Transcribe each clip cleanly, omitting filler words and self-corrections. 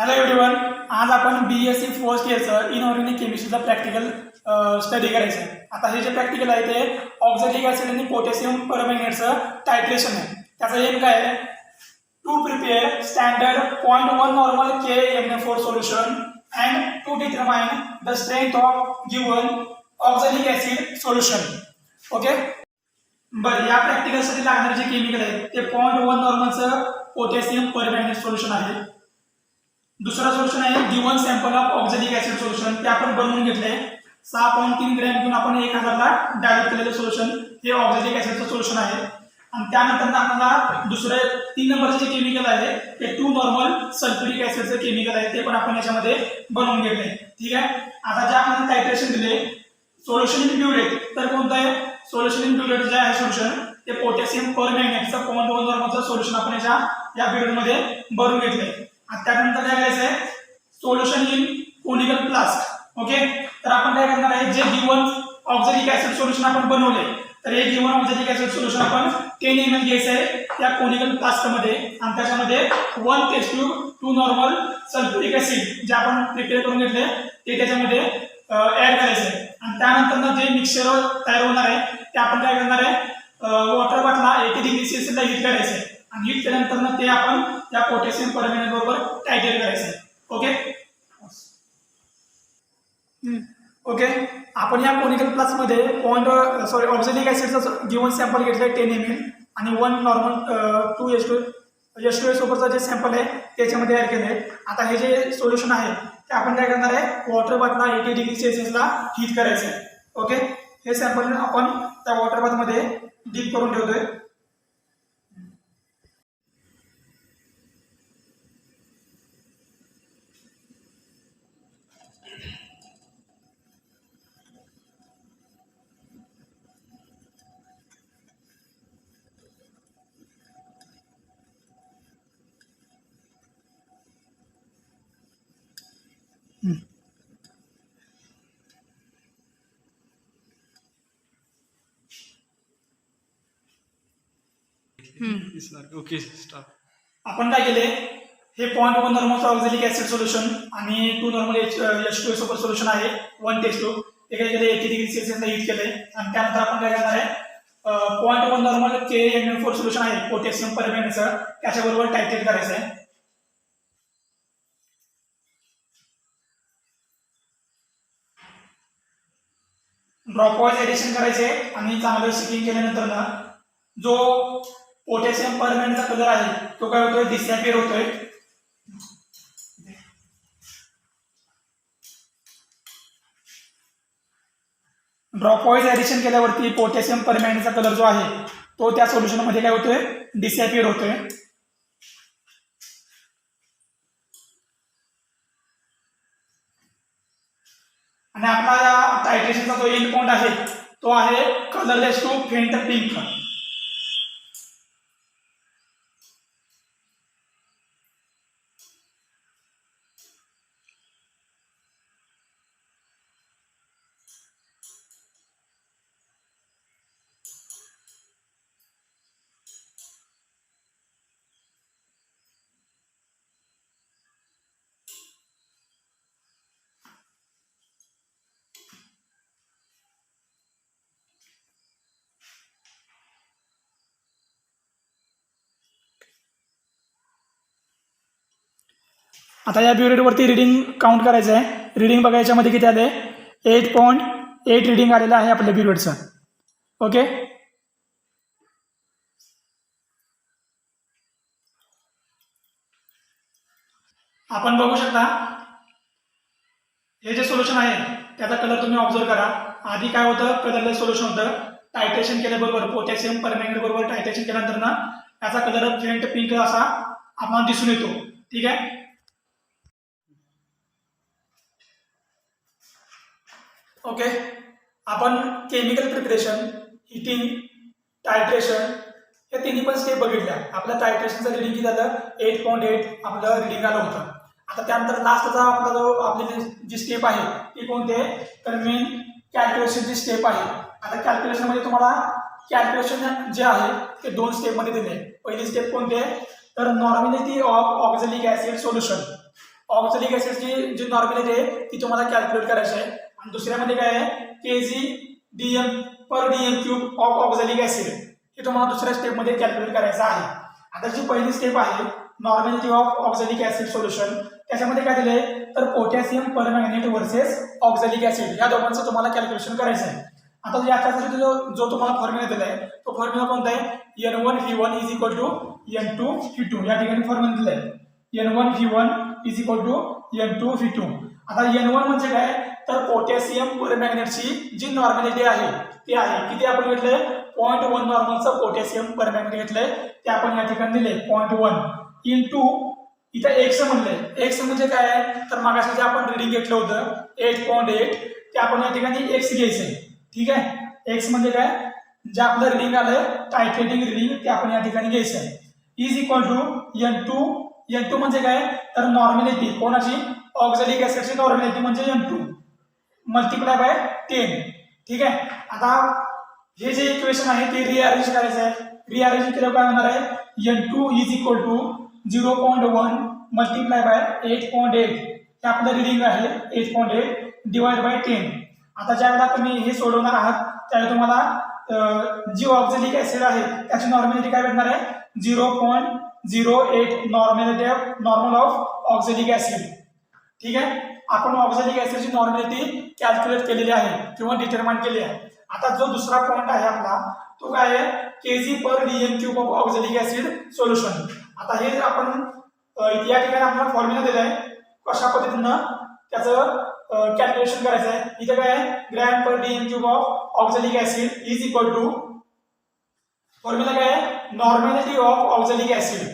Hello everyone, आज आपण BSc first इयरचं इनऑर्गॅनिक केमिस्ट्रीचा प्रॅक्टिकल स्टडी करायचं आहे. आता हे जे प्रॅक्टिकल आहे ते ऑक्झॅलिक ॲसिड आणि पोटॅशियम परमॅंगनेटचं टायट्रेशन आहे. त्याचा एम काय आहे? To prepare standard 0.1 normal KMnO4 solution and to determine the strength of given oxalic acid solution. Okay, बरं, या प्रॅक्टिकलसाठी लागणारे जे केमिकल आहे ते 0.1 नॉर्मलचं पोटॅशियम परमॅंगनेट सोल्युशन आहे. दुसरा सोल्युशन आहे given sample of oxalic acid solution, ते आपण बनवून घेतले. 6.3 ग्रॅम घेऊन आपण 1000ला डायल्यूट केलेलं सोल्युशन हे ऑक्झॅलिक ॲसिडचं सोल्युशन आहे. आणि त्यानंतर आपल्याला दुसरे 3 नंबरचे जे केमिकल आहे ते 2 नॉर्मल सल्फ्युरिक ॲसिडचं केमिकल आहे, ते पण आपण याच्यामध्ये बनवून घेतले. ठीक आहे, आता जे आपण टायट्रेशन दिले सोल्युशन इन ब्युरेट, तर कोणतं आहे सोल्युशन इन ब्युरेट जे आहे सोल्युशन ते पोटॅशियम परमॅंगनेटचं 0.1 नॉर्मलचं सोल्युशन आपण या ब्युरेटमध्ये बनवून घेतले. आणि त्यानंतर काय करायचं आहे solution in conical flask. Okay, तर आपण काय करणार आहे जे गिवन ऑक्झॅलिक ॲसिड सोल्युशन आपण बनवले तर हे गिवन ऑक्झॅलिक ॲसिड सोल्युशन आपण 10 ml घ्यायचं आहे त्या कोनिकल फ्लास्कमध्ये आणि त्याच्यामध्ये 1 test tube 2 normal sulphuric acid जे आपण प्रिपेअर करून घेतले ते त्याच्यामध्ये ऍड करायचं आहे. आणि त्यानंतर जे मिक्सचर तयार होणार आहे ते आपण काय करणार आहे वॉटर बाटला 80 डिग्री सेल्सिअसला हीट करायचं आहे आणि हीट केल्यानंतर ते आपण त्या पोटॅशियम परमॅंगनेट बरोबर टायट्रेट करायचं आहे. ओके ओके, आपण या कोनिकल फ्लास्कमध्ये ऑक्झॅलिक ॲसिडचं गिवन सॅम्पल घेतलं 10 ml आणि 1 नॉर्मल 2H2O सोबतचा जे सॅम्पल आहे त्याच्यामध्ये ॲड केलं आहे. आता हे जे सोल्युशन आहे ते आपण काय करणार आहे वॉटर बाथला 80 डिग्री सेल्सिअसला हीट करायचं आहे. ओके, हे सॅम्पल आपण त्या वॉटर बाथमध्ये डीप करून ठेवतोय. Okay start. आपण काय केले हे 0.1 नॉर्मल ऑक्झॅलिक ॲसिड सोल्युशन आणि 2 नॉर्मल H2O सोबत सोल्युशन आहे 1 टेस्ट ट्यूब, ते काय केले 80 डिग्री सेल्सिअसला हीट केले. आणि त्यानंतर आपण काय करणार आहे 0.1 नॉर्मल KMnO4 सोल्युशन आहे पोटॅशियम परमॅंगनेटचं त्याच्याबरोबर टायट्रेट करायचं आहे. ड्रॉपवाईज ॲडिशन करायचे आणि चांगलं शिकिंग केल्यानंतर ना जो पोटॅशियम परमॅंगनेटचा कलर आहे तो काय होतोय डिसअपिअर होतोय. ड्रॉपवाईज ॲडिशन केल्यावरती पोटॅशियम परमॅंगनेटचा कलर जो आहे तो त्या सोल्युशनमध्ये काय होतोय डिसअपिअर होतोय. आणि आपला या टायट्रेशनचा जो एंड पॉइंट आहे तो आहे कलरलेस टू फेंट पिंक. आता या ब्युरेटवरती रिडिंग काउंट करायचं आहे. रिडिंग बघायच्यामध्ये किती आले 8.8 रिडिंग आलेलं आहे आपल्या ब्युरेटचं. ओके, आपण बघू शकता हे जे सोल्युशन आहे त्याचा कलर तुम्ही ऑब्झर्व करा. आधी काय होतं कलरलेस सोल्युशन होतं, टायट्रेशन केल्याबरोबर पोटॅशियम परमॅंगनेट बरोबर टायट्रेशन केल्यानंतर ना त्याचा कलर फेंट पिंक असा आपल्याला दिसून येतो. ठीक आहे, ओके, आपण केमिकल प्रिपरेशन, हिटिंग, टायट्रेशन या तिन्ही पण स्टेप बघितल्या. आपल्या टायट्रेशनचं रिडिंग किती झालं 8.8 आपलं रिडिंग आलं होतं. आता त्यानंतर लास्टचा आपला जो आपली जी स्टेप आहे ती कोणती आहे तर मेन कॅल्क्युलेशनची स्टेप आहे. आता कॅल्क्युलेशनमध्ये तुम्हाला कॅल्क्युलेशन जे आहे ते 2 स्टेपमध्ये दिले. पहिली स्टेप कोणती आहे तर normality of oxalic acid solution. Oxalic ऍसिडची जी नॉर्मॅलिटी आहे ती तुम्हाला कॅल्क्युलेट करायची आहे. आणि दुसऱ्यामध्ये काय आहे kg/dm per dm cube of oxalic acid हे तुम्हाला दुसऱ्या स्टेपमध्ये कॅल्क्युलेट करायचं आहे. आता जी पहिली स्टेप आहे normality of oxalic acid solution, त्याच्यामध्ये काय दिलंय तर पोटॅशियम परमॅंगनेट वर्सेस ऑक्झॅलिक ऍसिड या दोघांचं तुम्हाला कॅल्क्युलेशन करायचं आहे. आता याच्यासाठी जो तुम्हाला फॉर्म्युला दिलाय तो फॉर्म्युला कोणता आहे N1V1 = N2V2 या ठिकाणी फॉर्म्युला दिलाय N1V1 = N2V2. आता N1 म्हणजे काय तर पोटॅशियम परमॅंगनेटची जी नॉर्मॅलिटी आहे ती आहे किती आपण घेतलंय 0.1 नॉर्मलचं पोटॅशियम परमॅंगनेट घेतलंय ते आपण या ठिकाणी दिले 0.1 इंटू इथं एक्स म्हणलंय. एक्स म्हणजे काय आहे तर मागाशी जे आपण रिडिंग घेतलं होतं 8.8 ते आपण या ठिकाणी एक्स घ्यायचंय. ठीक आहे, एक्स म्हणजे काय जे आपलं रिडिंग आलंय टायट्रेटिंग रिडिंग ते आपण या ठिकाणी घ्यायचं आहे. = N2 म्हणजे काय तर नॉर्मॅलिटी कोणाची ऑक्झॅलिक ऍसिडची नॉर्मॅलिटी म्हणजे N2 मल्टिप्लाय बाय 10. ठीक आहे, आता हे जे इक्वेशन आहे ते रिअरेंज करायचं आहे. रिअरेंज केल्यावर काय होणार आहे N2 = 0.1 मल्टिप्लाय बाय 8.8 हे आपलं रिडिंग आहे 8.8 डिवाइड बाय 10. आता ज्यावेळेला तुम्ही हे सोडवणार आहात त्यावेळेला तुम्हाला जी ऑक्झॅलिक ऍसिड आहे त्याची नॉर्मॅलिटी काय भेटणार आहे 0.08 नॉर्मल ऑफ ऑक्झॅलिक ऍसिड. ठीक आहे, आपण ऑक्झॅलिक ऍसिडची नॉर्मॅलिटी कॅल्क्युलेट केलेली आहे किंवा डिटरमाइन केली आहे. आता जो दुसरा पॉईंट आहे आपला तो काय आहे kg/dm³ of oxalic acid solution. आता हे आपण या ठिकाणी आपल्याला फॉर्म्युला दिला आहे कशा पद्धतीनं त्याचं कॅल्क्युलेशन करायचं आहे. इथे काय आहे g/dm³ of oxalic acid formula काय आहे normality of oxalic acid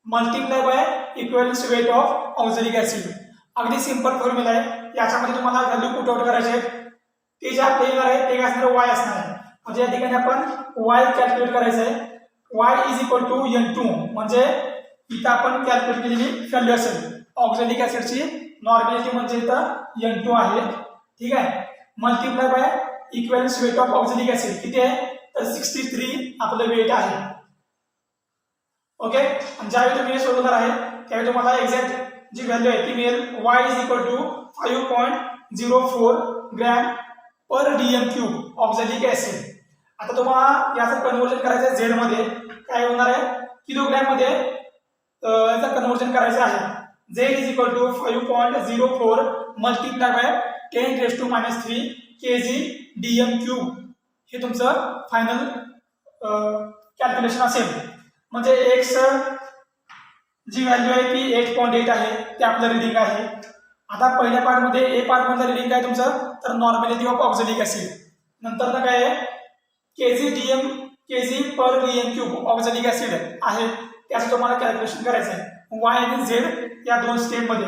multiply by equivalence weight of oxalic acid. अगदी सिंपल फॉर्म्युला आहे. याच्यामध्ये तुम्हाला व्हॅल्यू पुट आउट करायचे आहेत. ते जे आपले येणार आहे ते असणार y असणार आहे. म्हणजे या ठिकाणी आपण y कॅल्क्युलेट करायचं आहे. y = N2 म्हणजे इथं आपण कॅल्क्युलेट केलेली व्हॅल्यू असेल ऑक्झॅलिक ऍसिडची नॉर्मॅलिटी म्हणजे इथं N2 आहे. ठीक आहे, multiply by equivalence weight of oxalic acid किती आहे तर 63 आपलं वेट आहे. ओके, आणि ज्यावेळी तुम्ही हे सोडवणार आहे त्यावेळी तुम्हाला एक्झॅक्ट जी व्हॅल्यू आहे ती मिळेल y = 5.04 gram per dm³ oxalic acid. आता तुम्हाला याचं कन्व्हर्जन करायचं आहे झेड मध्ये काय होणार आहे किलोग्रॅम मध्ये याचं कन्व्हर्जन करायचं आहे. z = 5.04 मल्टिप्लाय बाय 10⁻³ kg/dm³ हे तुमचं फायनल कॅल्क्युलेशन असेल. म्हणजे एक्स जी व्हॅल्यू आहे ती 8.8 आहे ते आपलं रिडिंग आहे. आता पहिल्या पार्टमध्ये ए पार्ट मधलं रिडिंग काय तुमचं तर नॉर्मॅलिटी ऑफ ऑक्झॅलिक ऍसिड. नंतर ना काय आहे kg/dm³ ऑक्झॅलिक ऍसिड आहे त्याचं तुम्हाला कॅल्क्युलेशन करायचं आहे. y आणि z या दोन स्टेप मध्ये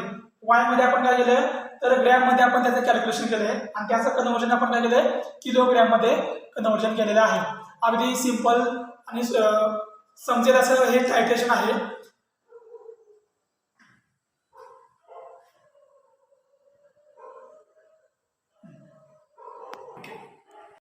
y मध्ये आपण काय केलं तर ग्रॅम मध्ये आपण त्याचं कॅल्क्युलेशन केलंय आणि त्याचं कन्व्हर्जन आपण काय केलंय किलोग्रॅम मध्ये कन्व्हर्जन केलेलं आहे. अगदी सिंपल आणि समजेल असं हे टायट्रेशन आहे.